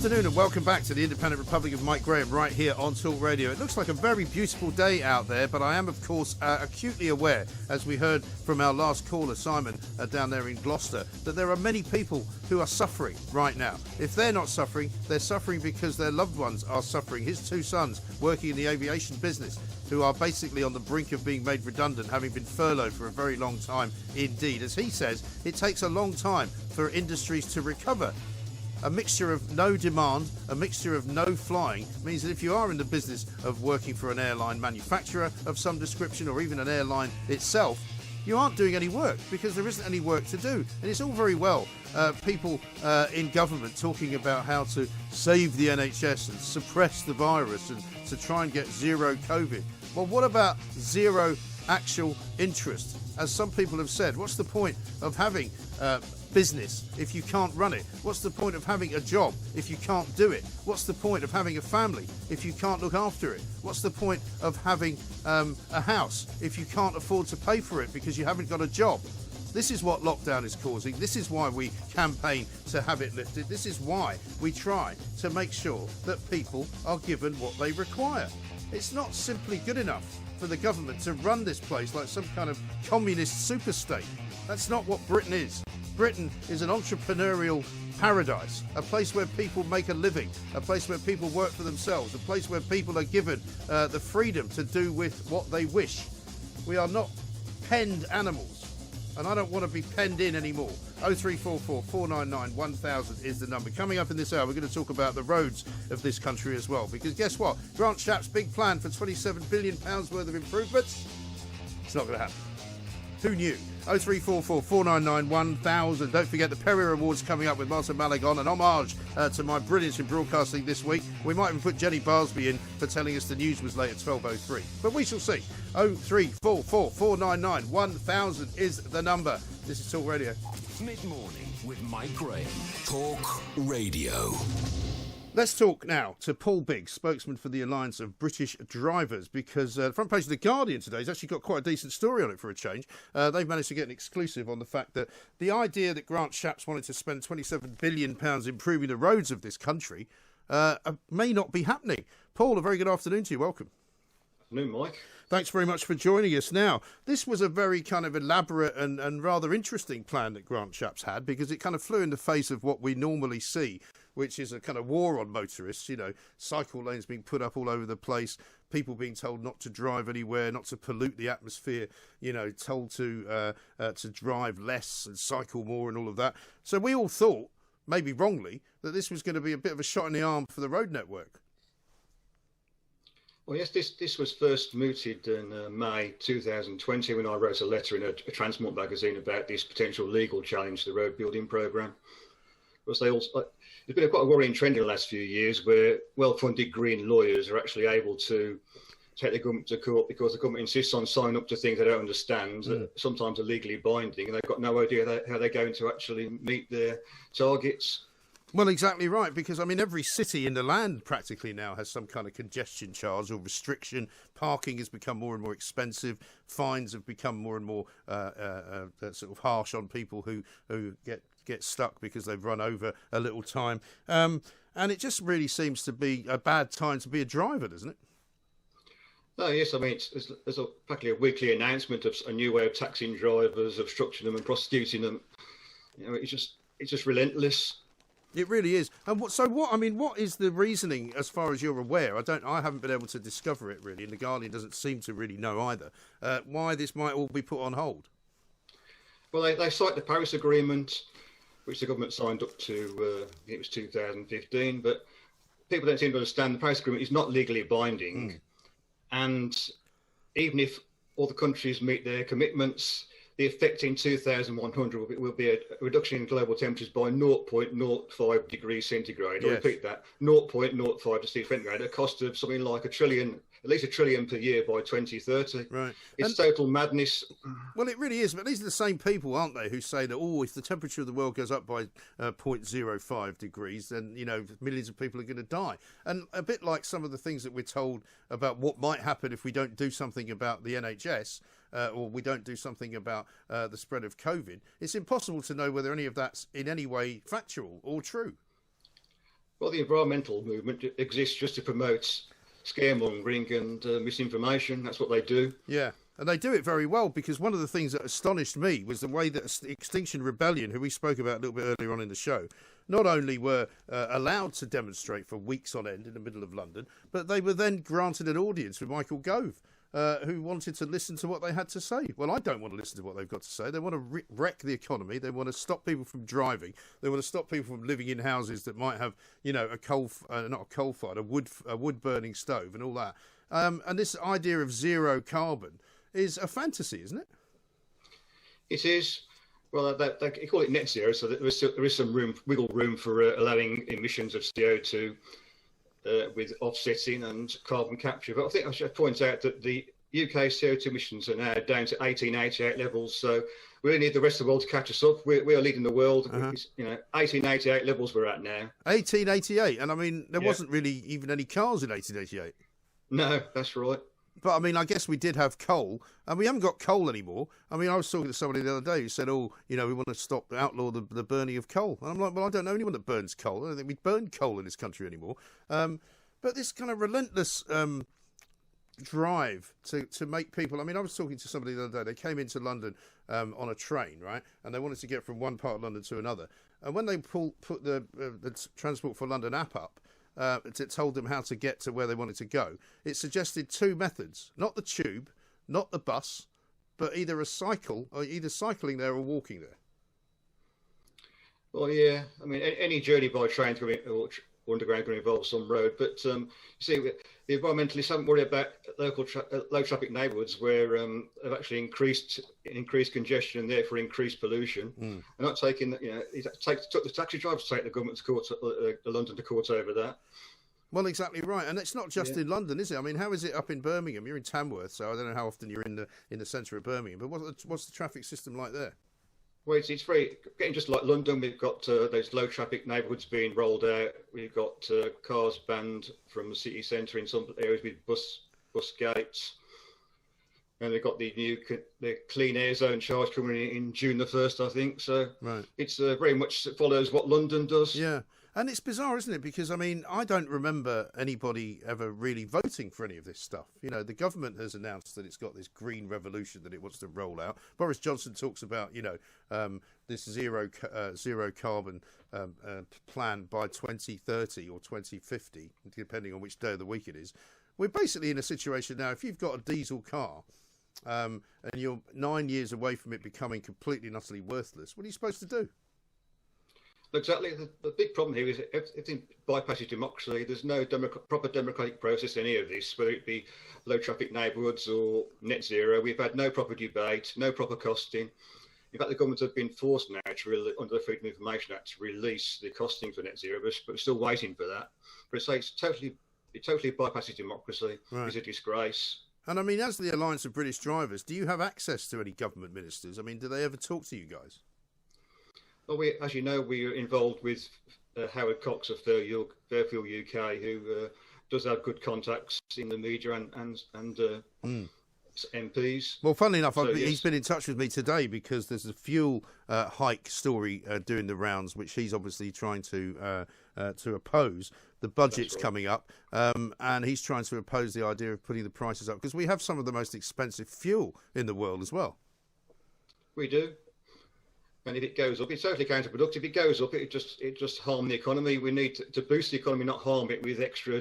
afternoon and welcome back to the Independent Republic of Mike Graham right here on Talk Radio. It looks like a very beautiful day out there, but I am, of course, acutely aware, as we heard from our last caller, Simon, down there in Gloucester, that there are many people who are suffering right now. If they're not suffering, they're suffering because their loved ones are suffering. His two sons, working in the aviation business, who are basically on the brink of being made redundant, having been furloughed for a very long time indeed. As he says, it takes a long time for industries to recover. A mixture of no demand, a mixture of no flying, means that if you are in the business of working for an airline manufacturer of some description or even an airline itself, you aren't doing any work because there isn't any work to do. And it's all very well people in government talking about how to save the NHS and suppress the virus and to try and get zero COVID. Well, what about zero actual interest? As some people have said, what's the point of having business if you can't run it? What's the point of having a job if you can't do it? What's the point of having a family if you can't look after it? What's the point of having a house if you can't afford to pay for it because you haven't got a job? This is what lockdown is causing. This is why we campaign to have it lifted. This is why we try to make sure that people are given what they require. It's not simply good enough for the government to run this place like some kind of communist superstate. That's not what Britain is. Britain is an entrepreneurial paradise, a place where people make a living, a place where people work for themselves, a place where people are given the freedom to do with what they wish. We are not penned animals, and I don't want to be penned in anymore. 0344 499 1000 is the number. Coming up in this hour, we're going to talk about the roads of this country as well, because guess what? Grant Shapps' big plan for £27 billion worth of improvements, it's not going to happen. Who knew? 0344 499 1000. Don't forget the Perrier Awards coming up with Martin Malagon, an homage to my brilliance in broadcasting this week. We might even put Jenny Barsby in for telling us the news was late at 12:03. But we shall see. 0344 499 1000 is the number. This is Talk Radio. Mid-morning with Mike Graham. Talk Radio. Let's talk now to Paul Biggs, spokesman for the Alliance of British Drivers, because the front page of The Guardian today has actually got quite a decent story on it for a change. They've managed to get an exclusive on the fact that the idea that Grant Shapps wanted to spend £27 billion improving the roads of this country may not be happening. Paul, a very good afternoon to you. Welcome. Afternoon, Mike. Thanks very much for joining us. Now, this was a very kind of elaborate and rather interesting plan that Grant Shapps had, because it kind of flew in the face of what we normally see, which is a kind of war on motorists, you know, cycle lanes being put up all over the place, people being told not to drive anywhere, not to pollute the atmosphere, you know, told to drive less and cycle more and all of that. So we all thought, maybe wrongly, that this was going to be a bit of a shot in the arm for the road network. Well, yes, this was first mooted in May 2020 when I wrote a letter in a Transport magazine about this potential legal challenge to the road building programme. Because there's been quite a worrying trend in the last few years where well-funded green lawyers are actually able to take the government to court because the government insists on signing up to things they don't understand, that sometimes are legally binding, and they've got no idea how they're going to actually meet their targets. Well, exactly right, because, I mean, every city in the land practically now has some kind of congestion charge or restriction. Parking has become more and more expensive. Fines have become more and more sort of harsh on people who get stuck because they've run over a little time. And it just really seems to be a bad time to be a driver, doesn't it? Oh, yes, I mean, there's practically a weekly announcement of a new way of taxing drivers, of structuring them and prosecuting them. You know, it's just relentless. It really is. And what is the reasoning as far as you're aware? I haven't been able to discover it really, and The Guardian doesn't seem to really know either, why this might all be put on hold. Well, they cite the Paris Agreement, which the government signed up to, I think it was 2015, but people don't seem to understand the Paris Agreement is not legally binding. And even if all the countries meet their commitments, the effect in 2100 will be a reduction in global temperatures by 0.05 degrees centigrade. Yes. I'll repeat that, 0.05 degrees centigrade, at a cost of something like at least $1 trillion per year by 2030. Right. It's total madness. Well, it really is. But these are the same people, aren't they, who say that, if the temperature of the world goes up by 0.05 degrees, then, you know, millions of people are going to die. And a bit like some of the things that we're told about what might happen if we don't do something about the NHS, or we don't do something about the spread of COVID, it's impossible to know whether any of that's in any way factual or true. Well, the environmental movement exists just to promote scaremongering and misinformation. That's what they do. Yeah, and they do it very well, because one of the things that astonished me was the way that Extinction Rebellion, who we spoke about a little bit earlier on in the show, not only were allowed to demonstrate for weeks on end in the middle of London, but they were then granted an audience with Michael Gove, who wanted to listen to what they had to say. Well, I don't want to listen to what they've got to say. They want to wreck the economy. They want to stop people from driving. They want to stop people from living in houses that might have, a not a coal fire, a wood burning stove and all that. And this idea of zero carbon is a fantasy, isn't it? It is. Well, they call it net zero, so that there is some wiggle room for allowing emissions of CO2 with offsetting and carbon capture. But I think I should point out that the UK CO2 emissions are now down to 1888 levels. So we really need the rest of the world to catch us up. We are leading the world. 1888 levels we're at now. 1888, and I mean, there wasn't really even any cars in 1888. No, that's right. But I mean, I guess we did have coal, and we haven't got coal anymore. I mean, I was talking to somebody the other day who said, we want to outlaw the burning of coal. And I'm like, well, I don't know anyone that burns coal. I don't think we burn coal in this country anymore. But this kind of relentless drive to make people... I mean, I was talking to somebody the other day. They came into London on a train, right? And they wanted to get from one part of London to another. And when they put the Transport for London app up, it told them how to get to where they wanted to go. It suggested two methods: not the tube, not the bus, but either a cycle, or either cycling there or walking there. Well, yeah. I mean, any journey by train or underground going to involve some road. But you see, the environmentalists haven't worried about local low traffic neighbourhoods where have actually increased congestion and therefore increased pollution. They're not taking, it took the taxi drivers to take the government to court, London to court over that. Well, exactly right, and it's not just in London, is it? I mean, how is it up in Birmingham? You're in Tamworth, so I don't know how often you're in the centre of Birmingham. But what's the traffic system like there? Well, it's very getting just like London. We've got those low traffic neighbourhoods being rolled out. We've got cars banned from the city centre in some areas with bus gates, and they've got the clean air zone charge coming in June the 1st, I think. So it's very much follows what London does. Yeah. And it's bizarre, isn't it? Because, I mean, I don't remember anybody ever really voting for any of this stuff. The government has announced that it's got this green revolution that it wants to roll out. Boris Johnson talks about, this zero carbon plan by 2030 or 2050, depending on which day of the week it is. We're basically in a situation now, if you've got a diesel car and you're 9 years away from it becoming completely and utterly worthless, what are you supposed to do? Exactly. The big problem here is everything bypasses democracy. There's no proper democratic process in any of this, whether it be low traffic neighbourhoods or net zero. We've had no proper debate, no proper costing. In fact, the government have been forced now under the Freedom of Information Act to release the costing for net zero, but we're still waiting for that. But it totally bypasses democracy. Right. It's a disgrace. And I mean, as the Alliance of British Drivers, do you have access to any government ministers? I mean, do they ever talk to you guys? Well, as you know, we are involved with Howard Cox of Fairfield UK, who does have good contacts in the media and MPs. Well, funnily enough, he's been in touch with me today because there's a fuel hike story doing the rounds, which he's obviously trying to oppose. The budget's coming up, and he's trying to oppose the idea of putting the prices up because we have some of the most expensive fuel in the world as well. We do. And if it goes up, it's totally counterproductive. If it goes up, it just harm the economy. We need to boost the economy, not harm it with extra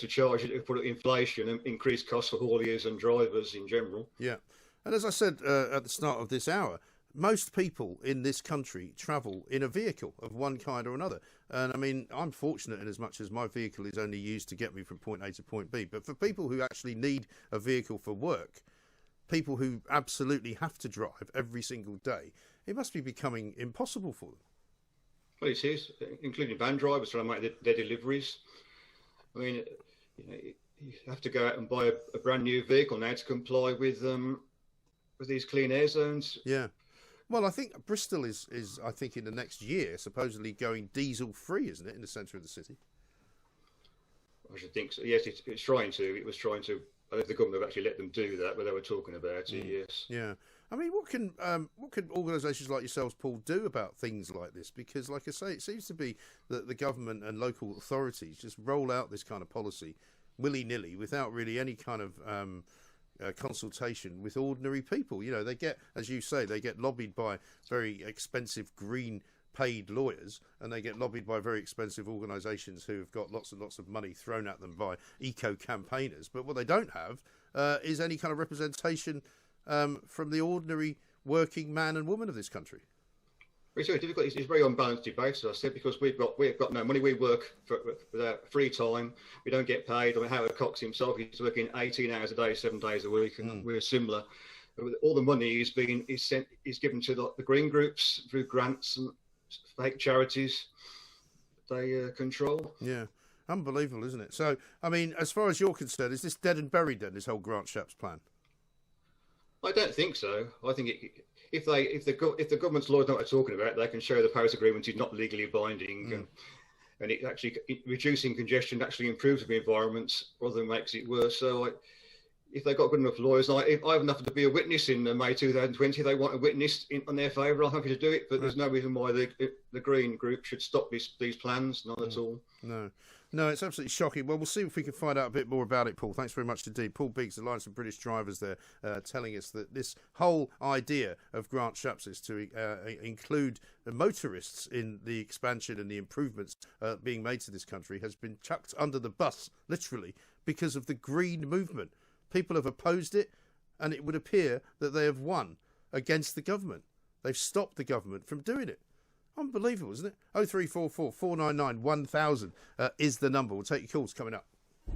charges to put inflation and increase costs for hauliers and drivers in general. Yeah, and as I said at the start of this hour, most people in this country travel in a vehicle of one kind or another. And I mean, I'm fortunate in as much as my vehicle is only used to get me from point A to point B. But for people who actually need a vehicle for work, people who absolutely have to drive every single day, it must be becoming impossible for them. Well, it is, including van drivers trying to make their deliveries. I mean, you have to go out and buy a brand new vehicle now to comply with these clean air zones. Yeah. Well, I think Bristol is I think in the next year supposedly going diesel free, isn't it, in the centre of the city? I should think so. Yes, it's trying to. It was trying to. I don't know if the government have actually let them do that, but they were talking about it. Yes. Yeah. I mean, what can organisations like yourselves, Paul, do about things like this? Because, like I say, it seems to be that the government and local authorities just roll out this kind of policy willy-nilly without really any kind of consultation with ordinary people. You know, they get, as you say, they get lobbied by very expensive green paid lawyers, and they get lobbied by very expensive organisations who have got lots and lots of money thrown at them by eco campaigners. But what they don't have is any kind of representation from the ordinary working man and woman of this country. It's very difficult. It's very unbalanced debate, as I said, because we've got no money. We work without free time. We don't get paid. I mean, Howard Cox himself, he's working 18 hours a day, 7 days a week, and we're similar. All the money is given to the green groups through grants and fake charities they control. Yeah, unbelievable, isn't it? So, I mean, as far as you're concerned, is this dead and buried then, this whole Grant Shapps plan? I don't think so. I think if the government's lawyers know what they're talking about, they can show the Paris Agreement is not legally binding, and it actually reducing congestion actually improves the environment rather than makes it worse. So, if they've got good enough lawyers, I have enough to be a witness in May 2020. They want a witness on their favour. I'm happy to do it, but there's no reason why the Green Group should stop these plans. Not at all. No, it's absolutely shocking. Well, we'll see if we can find out a bit more about it, Paul. Thanks very much indeed. Paul Biggs, Alliance of British Drivers there, telling us that this whole idea of Grant Shapps is to include motorists in the expansion and the improvements being made to this country has been chucked under the bus, literally, because of the green movement. People have opposed it, and it would appear that they have won against the government. They've stopped the government from doing it. Unbelievable, isn't it? 0344 499 1000 is the number. We'll take your calls coming up.